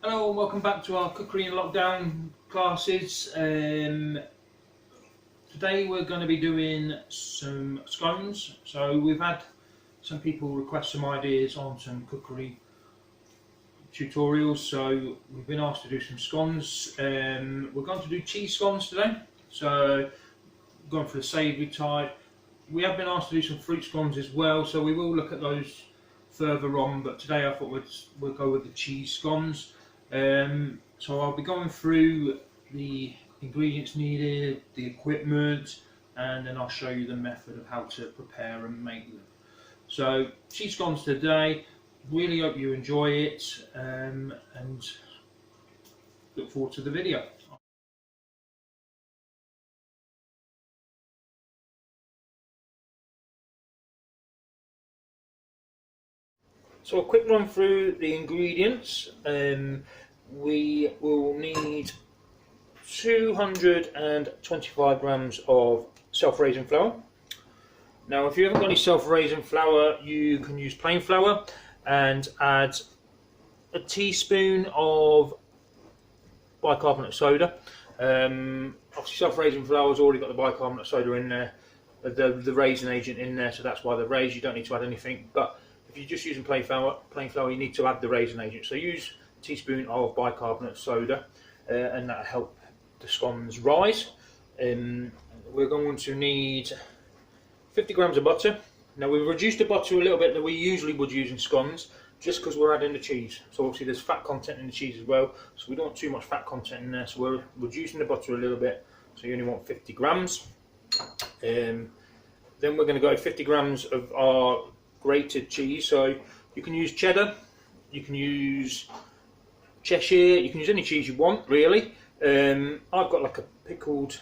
Hello and welcome back to our cookery in lockdown classes. Today we're going to be doing some scones. So we've had some people request some ideas on some cookery tutorials, so we've been asked to do some scones. We're going to do cheese scones today, so going for the savoury type. We have been asked to do some fruit scones as well, so we will look at those further on, but today I thought we'll go with the cheese scones. So I'll be going through the ingredients needed, the equipment, and then I'll show you the method of how to prepare and make them. So cheese scones today, really hope you enjoy it, and look forward to the video. So a quick run through the ingredients. We will need 225 grams of self-raising flour. Now if you haven't got any self-raising flour, you can use plain flour and add a teaspoon of bicarbonate soda. Obviously self-raising flour has already got the bicarbonate soda in there, the raising agent in there, so that's why they're raised. You don't need to add anything, but if you're just using plain flour, you need to add the raising agent. So use a teaspoon of bicarbonate soda, and that'll help the scones rise. We're going to need 50 grams of butter. Now we've reduced the butter a little bit that we usually would use in scones, just because we're adding the cheese. So obviously there's fat content in the cheese as well, so we don't want too much fat content in there. So we're reducing the butter a little bit, so you only want 50 grams. Then we're going to go 50 grams of our grated cheese. So you can use cheddar, you can use Cheshire, you can use any cheese you want really. I've got like a pickled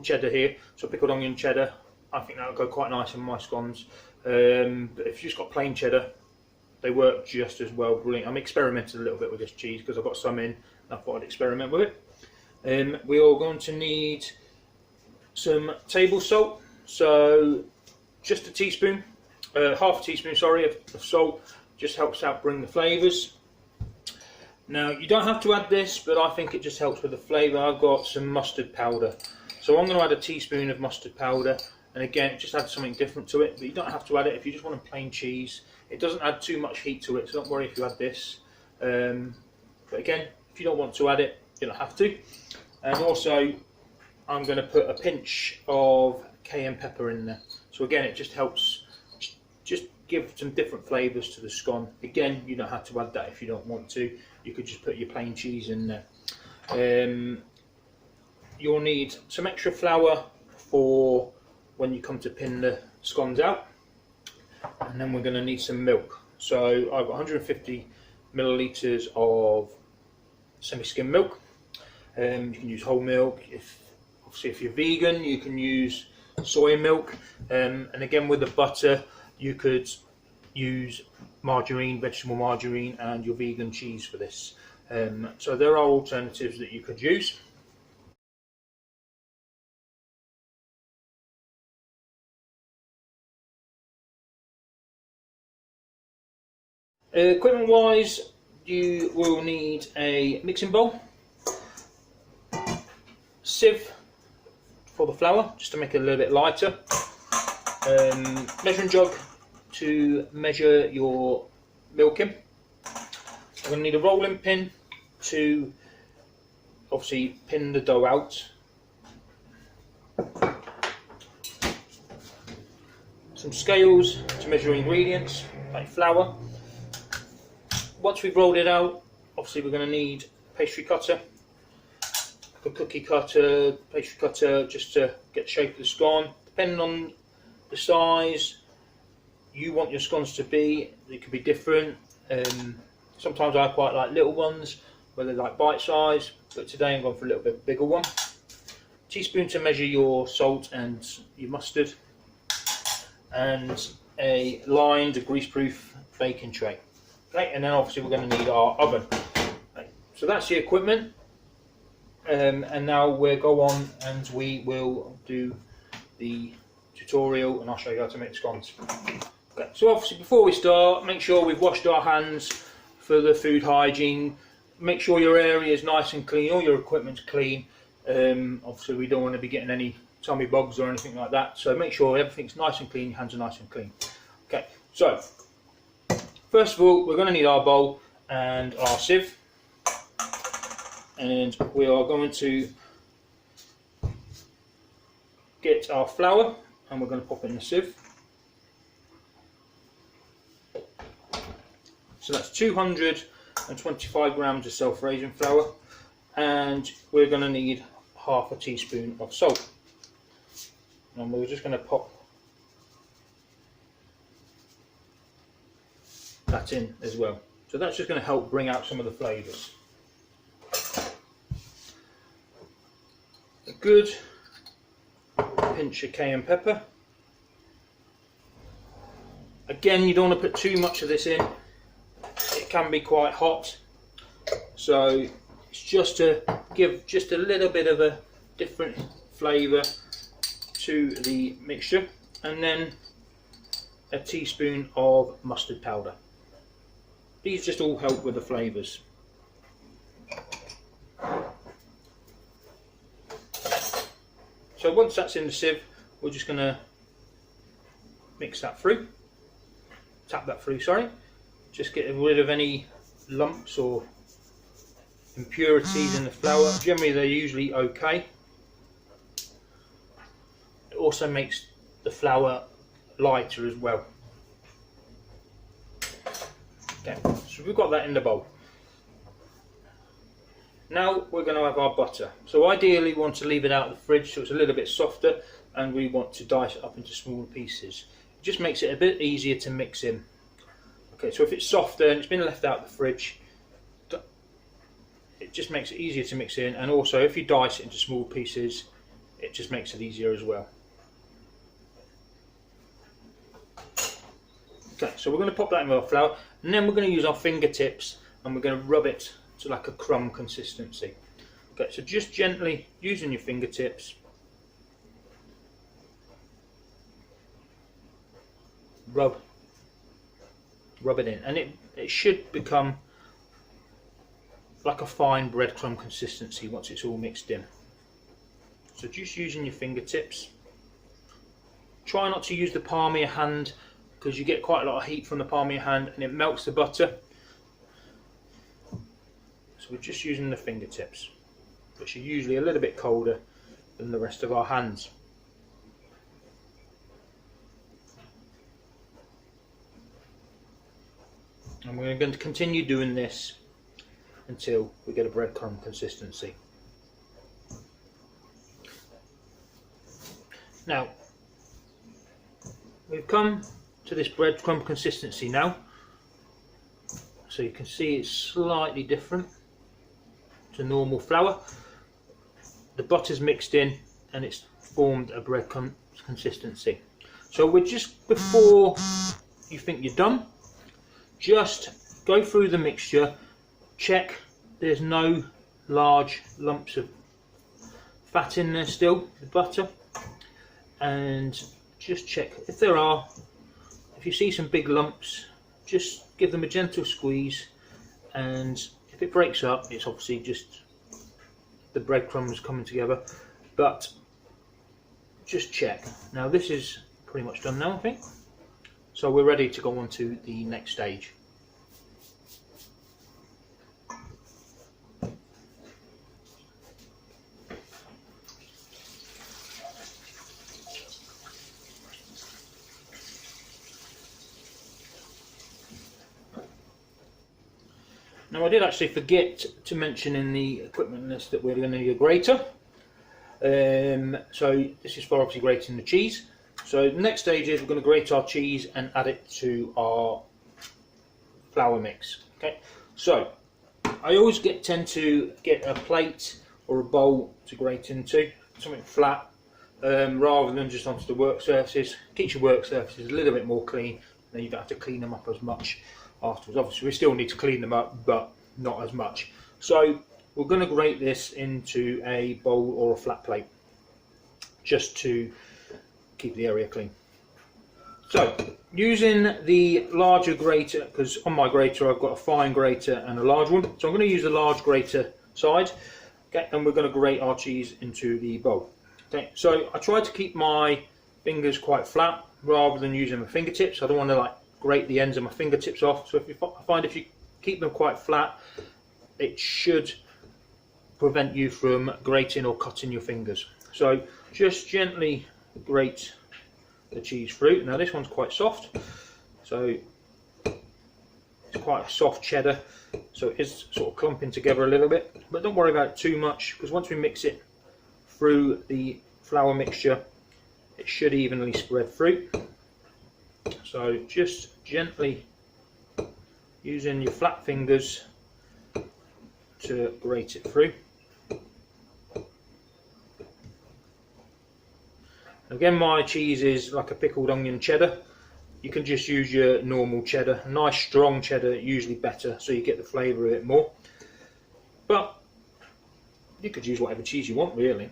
cheddar here, so pickled onion cheddar. I think that would go quite nice in my scones. But if you've just got plain cheddar, they work just as well. Brilliant. I'm experimenting a little bit with this cheese because I've got some in and I thought I'd experiment with it. We are going to need some table salt, so just a teaspoon, half a teaspoon, sorry, of salt. Just helps out bring the flavours. Now you don't have to add this, but I think it just helps with the flavour. I've got some mustard powder, so I'm going to add a teaspoon of mustard powder, and again it just adds something different to it, but you don't have to add it if you just want a plain cheese. It doesn't add too much heat to it, so don't worry if you add this, but again if you don't want to add it, you don't have to. And also I'm going to put a pinch of cayenne pepper in there, so again it just helps just give some different flavours to the scone. Again, you don't have to add that if you don't want to. You could just put your plain cheese in there. You'll need some extra flour for when you come to pin the scones out, and then we're going to need some milk. So I've got 150 millilitres of semi-skim milk. You can use whole milk. Obviously if you're vegan, you can use soy milk, and again with the butter you could use margarine, vegetable margarine, and your vegan cheese for this. So there are alternatives that you could use. Equipment wise, you will need a mixing bowl, sieve for the flour just to make it a little bit lighter, measuring jug to measure your milk in. I'm going to need a rolling pin to obviously pin the dough out, some scales to measure ingredients like flour. Once we've rolled it out, obviously we're going to need a pastry cutter, a cookie cutter, pastry cutter, just to get the shape of the scone. Depending on the size you want your scones to be, they could be different. Sometimes I quite like little ones where they're like bite size, but today I'm going for a little bit bigger one. Teaspoon to measure your salt and your mustard, and a lined grease-proof baking tray. Okay, and then obviously we're going to need our oven. Okay, so that's the equipment, and now we'll go on and we will do the tutorial and I'll show you how to make the scones. Okay, so obviously before we start, make sure we've washed our hands for the food hygiene. make sure your area is nice and clean, all your equipment's clean. Obviously we don't want to be getting any tummy bugs or anything like that, so make sure everything's nice and clean, your hands are nice and clean. Okay, so first of all we're going to need our bowl and our sieve, and we are going to get our flour and we're going to pop it in the sieve. So that's 225 grams of self-raising flour, and we're going to need half a teaspoon of salt. And we're just going to pop that in as well. So that's just going to help bring out some of the flavours. A good pinch of cayenne pepper. Again, you don't want to put too much of this in. It can be quite hot, so it's just to give just a little bit of a different flavour to the mixture. And then a teaspoon of mustard powder. These just all help with the flavours. So once that's in the sieve, we're just going to mix that through, tap that through, sorry. Just get rid of any lumps or impurities in the flour. Generally they're usually okay. It also makes the flour lighter as well. Okay, so we've got that in the bowl. Now we're going to have our butter. So ideally we want to leave it out of the fridge so it's a little bit softer, and we want to dice it up into smaller pieces. It just makes it a bit easier to mix in. Okay, so if it's softer and it's been left out of the fridge, it just makes it easier to mix in, and also if you dice it into small pieces, it just makes it easier as well. Okay, so we're going to pop that in with our flour, and then we're going to use our fingertips and we're going to rub it to like a crumb consistency. Okay, so just gently using your fingertips, rub it in, and it should become like a fine breadcrumb consistency once it's all mixed in. So just using your fingertips. Try not to use the palm of your hand, because you get quite a lot of heat from the palm of your hand and it melts the butter. So we're just using the fingertips, which are usually a little bit colder than the rest of our hands. And we're going to continue doing this until we get a breadcrumb consistency. Now, we've come to this breadcrumb consistency now. So you can see it's slightly different to normal flour. The butter's mixed in and it's formed a breadcrumb consistency. So we're just before you think you're done, just go through the mixture, check there's no large lumps of fat in there still, the butter, and just check if there are. If you see some big lumps, just give them a gentle squeeze, and if it breaks up, it's obviously just the breadcrumbs coming together, but just check. Now this is pretty much done now, I think. So we're ready to go on to the next stage. Now I did actually forget to mention in the equipment list that we're going to need a grater. So this is for obviously grating the cheese. So the next stage is we're going to grate our cheese and add it to our flour mix. Okay, so I always tend to get a plate or a bowl to grate into, something flat, rather than just onto the work surfaces. Keeps your work surfaces a little bit more clean, then you don't have to clean them up as much afterwards. Obviously we still need to clean them up, but not as much. So we're going to grate this into a bowl or a flat plate, just to keep the area clean. So using the larger grater, because on my grater I've got a fine grater and a large one, so I'm going to use the large grater side. Okay, and we're going to grate our cheese into the bowl. Okay, so I try to keep my fingers quite flat rather than using my fingertips. I don't want to like grate the ends of my fingertips off. So I find if you keep them quite flat, it should prevent you from grating or cutting your fingers. So just gently grate the cheese through. Now this one's quite soft, so it's quite a soft cheddar, so it is sort of clumping together a little bit, but don't worry about it too much, because once we mix it through the flour mixture, it should evenly spread through. So just gently using your flat fingers to grate it through. Again, my cheese is like a pickled onion cheddar. You can just use your normal cheddar. A nice strong cheddar, usually better, so you get the flavour of it more. But you could use whatever cheese you want, really.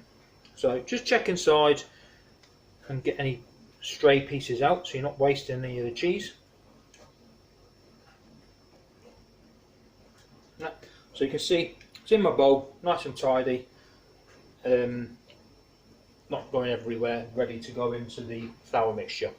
So just check inside and get any stray pieces out, so you're not wasting any of the cheese. So you can see it's in my bowl, nice and tidy. Not going everywhere, ready to go into the flour mixture.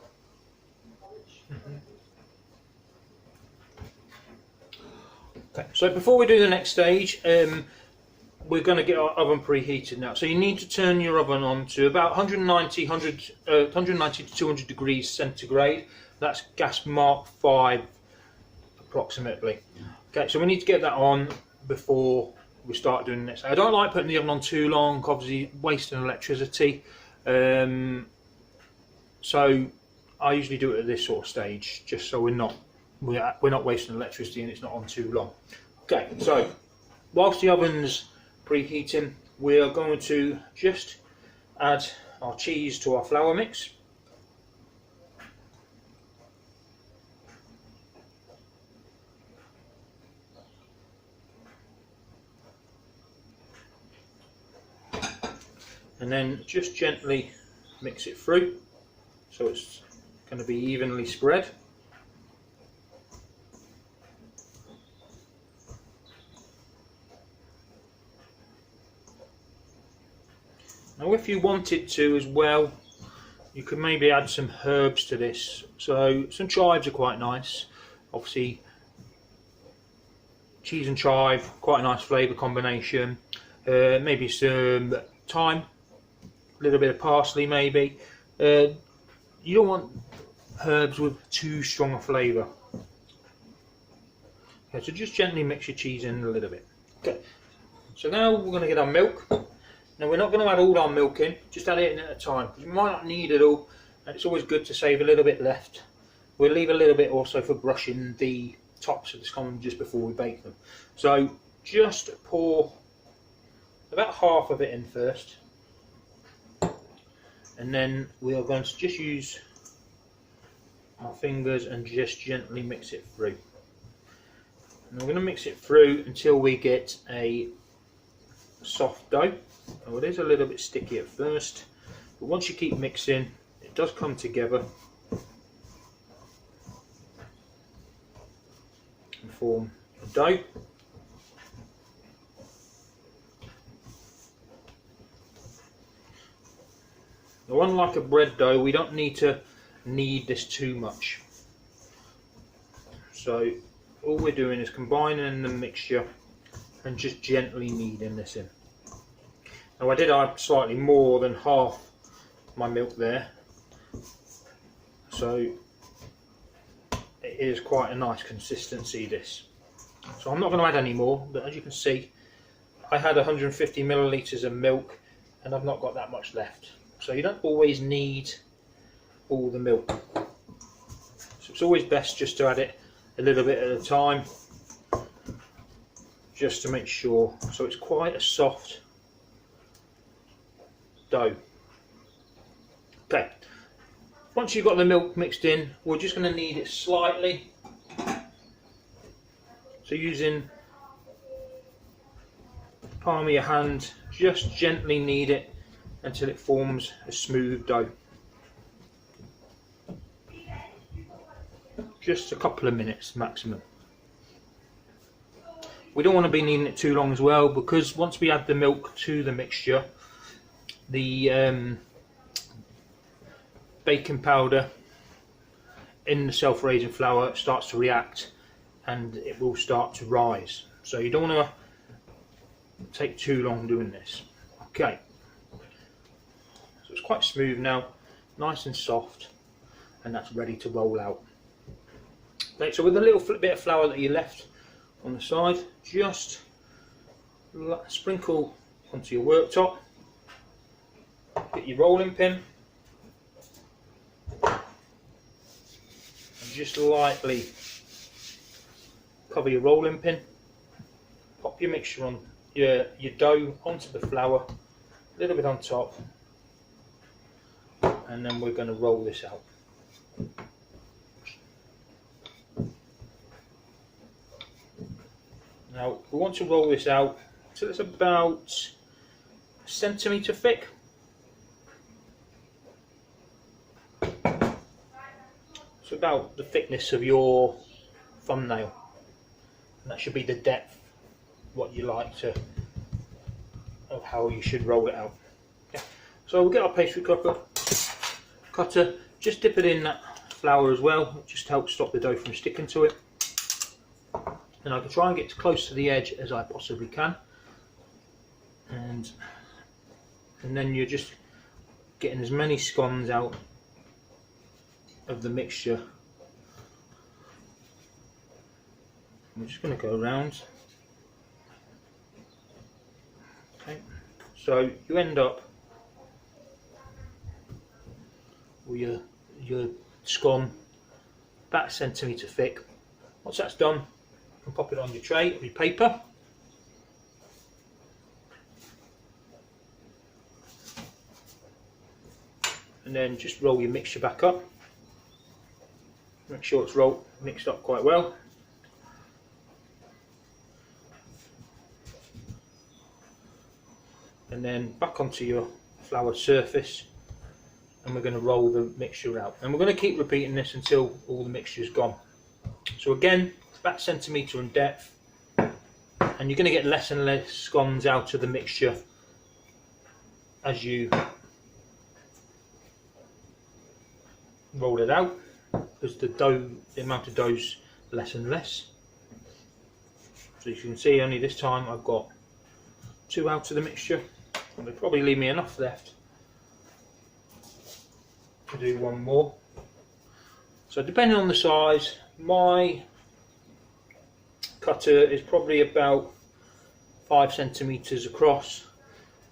Okay, so before we do the next stage, we're going to get our oven preheated now. So you need to turn your oven on to about 190 to 200 degrees centigrade. That's gas mark 5 approximately. Okay, so we need to get that on before we start doing this. I don't like putting the oven on too long, obviously wasting electricity. So I usually do it at this sort of stage, just so we're not wasting electricity and it's not on too long. Okay, so whilst the oven's preheating, we are going to just add our cheese to our flour mix. And then just gently mix it through, so it's going to be evenly spread. Now if you wanted to as well, you could maybe add some herbs to this. So some chives are quite nice. Obviously cheese and chive, quite a nice flavour combination. Maybe some thyme, a little bit of parsley maybe. You don't want herbs with too strong a flavour. Okay, so just gently mix your cheese in a little bit. Okay, so now we're going to get our milk. Now we're not going to add all our milk in, just add it in at a time, because you might not need it all, and it's always good to save a little bit left. We'll leave a little bit also for brushing the tops of the scones just before we bake them. So just pour about half of it in first, and then we are going to just use our fingers and just gently mix it through. And we're going to mix it through until we get a soft dough. Oh, it is a little bit sticky at first, but once you keep mixing, it does come together and form a dough. Now, unlike a bread dough, we don't need to knead this too much. So all we're doing is combining the mixture and just gently kneading this in. Now I did add slightly more than half my milk there, so it is quite a nice consistency this. So I'm not going to add any more, but as you can see, I had 150 millilitres of milk and I've not got that much left. So you don't always need all the milk. So it's always best just to add it a little bit at a time, just to make sure. So it's quite a soft dough. Okay, once you've got the milk mixed in, we're just going to knead it slightly. So using the palm of your hand, just gently knead it until it forms a smooth dough. just a couple of minutes maximum. We don't want to be kneading it too long as well, because once we add the milk to the mixture, the baking powder in the self-raising flour starts to react and it will start to rise. So you don't want to take too long doing this. Okay, so it's quite smooth now, nice and soft, and that's ready to roll out. Okay, so with a little bit of flour that you left on the side, just sprinkle onto your worktop, get your rolling pin, and just lightly cover your rolling pin, pop your mixture on your dough onto the flour, a little bit on top, and then we're going to roll this out. Now we want to roll this out so it's about a centimetre thick. It's about the thickness of your thumbnail, and that should be the depth what you like to, of how you should roll it out. Okay. So we'll get our pastry cutter, just dip it in that flour as well, it just helps stop the dough from sticking to it. And I can try and get as close to the edge as I possibly can, and then you're just getting as many scones out of the mixture. I'm just going to go around. Okay, so you end up with your scone about a centimetre thick. Once that's done, and pop it on your tray or your paper. And then just roll your mixture back up. Make sure it's mixed up quite well. And then back onto your flour surface, and we're going to roll the mixture out. And we're going to keep repeating this until all the mixture is gone. So again, about a centimetre in depth, and you're going to get less and less scones out of the mixture as you roll it out, because the amount of dough's less and less. So you can see, only this time I've got 2 out of the mixture, and they'll probably leave me enough left to do 1 more. So depending on the size, my cutter is probably about 5 centimetres across,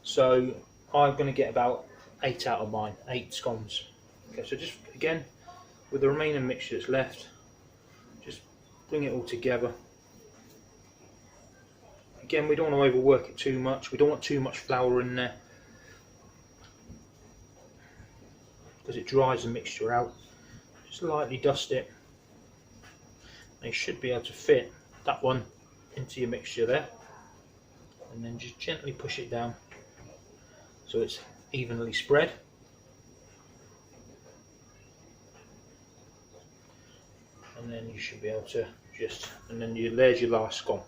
so I'm going to get about 8 out of mine, 8 scones. Okay, so just again, with the remaining mixture that's left, just bring it all together. Again, we don't want to overwork it too much, we don't want too much flour in there, because it dries the mixture out. Just lightly dust it, and you should be able to fit that one into your mixture there, and then just gently push it down so it's evenly spread. And then you should be able to and then there's your last scone.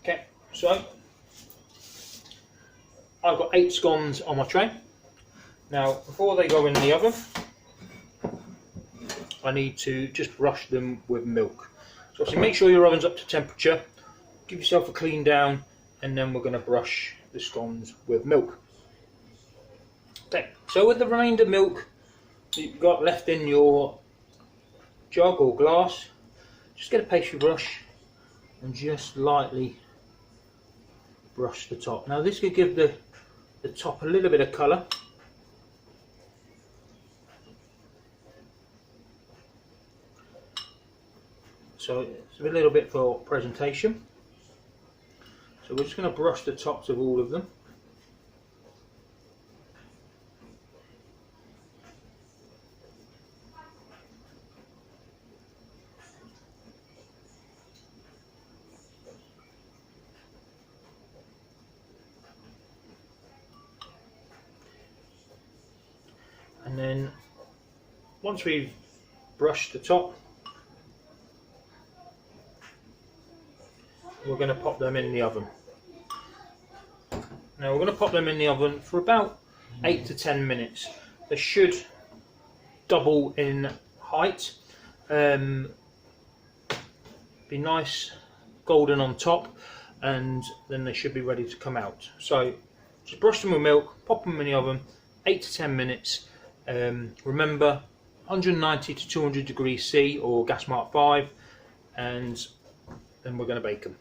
Okay, so I've got 8 scones on my tray. Now before they go in the oven, I need to just brush them with milk. So obviously make sure your oven's up to temperature, give yourself a clean down, and then we're going to brush the scones with milk. Okay, so with the remainder milk that you've got left in your jug or glass, just get a pastry brush and just lightly brush the top. Now this could give the top a little bit of colour. So it's a little bit for presentation. So we're just going to brush the tops of all of them. And then once we've brushed the top, we're going to pop them in the oven. Now we're going to pop them in the oven for about 8 to 10 minutes. They should double in height. Be nice golden on top, and then they should be ready to come out. So just brush them with milk, pop them in the oven, 8 to 10 minutes. Remember 190 to 200 degrees C or gas mark 5, and then we're going to bake them.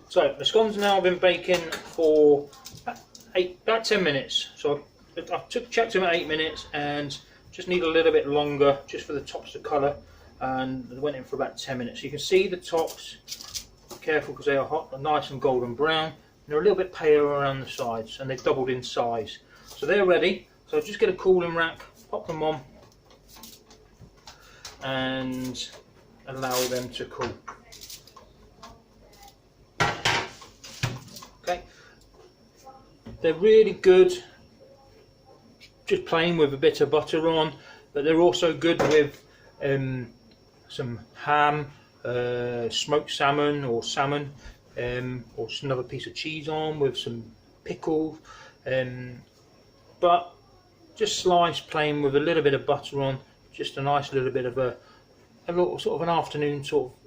So the scones now have been baking for about 10 minutes. So I've checked them at 8 minutes and just need a little bit longer just for the tops to colour, and they went in for about 10 minutes. So you can see the tops, be careful because they are hot, they're nice and golden brown, and they're a little bit paler around the sides, and they've doubled in size. So they're ready. So just get a cooling rack, pop them on and allow them to cool. Okay, they're really good just plain with a bit of butter on, but they're also good with some ham, smoked salmon or salmon, or just another piece of cheese on with some pickle, but just sliced plain with a little bit of butter on, just a nice little bit of a little sort of an afternoon sort of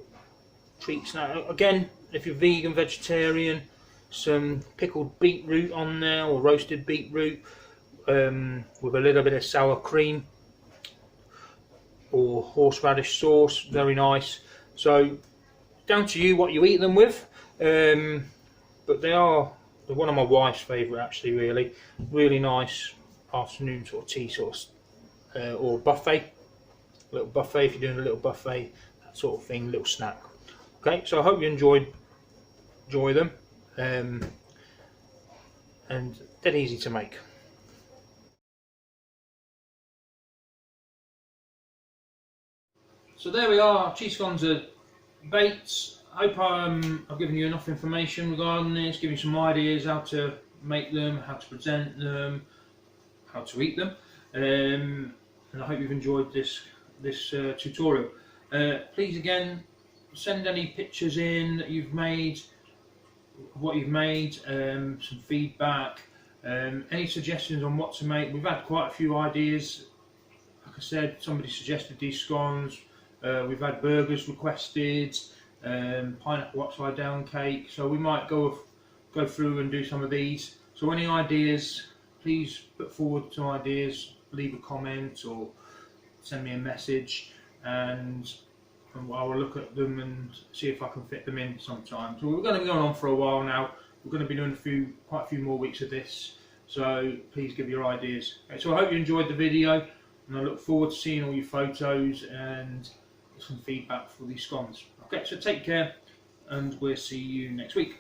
treats. Now again, if you're vegan, vegetarian, some pickled beetroot on there or roasted beetroot with a little bit of sour cream or horseradish sauce, very nice. So down to you what you eat them with, but they're one of my wife's favourite actually. Really nice afternoon sort of tea sauce, or buffet, a little buffet if you're doing a little buffet, that sort of thing, little snack. Okay, so I hope you enjoy them, and dead easy to make. So there we are, cheese scones are baked. I hope I've given you enough information regarding this, given you some ideas how to make them, how to present them, how to eat them, and I hope you've enjoyed this tutorial. Please again, send any pictures in that you've made, what you've made, some feedback, any suggestions on what to make. We've had quite a few ideas. Like I said, somebody suggested these scones. We've had burgers requested, pineapple upside down cake, so we might go through and do some of these. So any ideas, please put forward some ideas, leave a comment or send me a message, and I will look at them and see if I can fit them in sometime. So we're going to be going on for a while now. We're going to be doing quite a few more weeks of this, so please give your ideas. Okay, so I hope you enjoyed the video, and I look forward to seeing all your photos and some feedback for these scones. Okay, so take care, and we'll see you next week.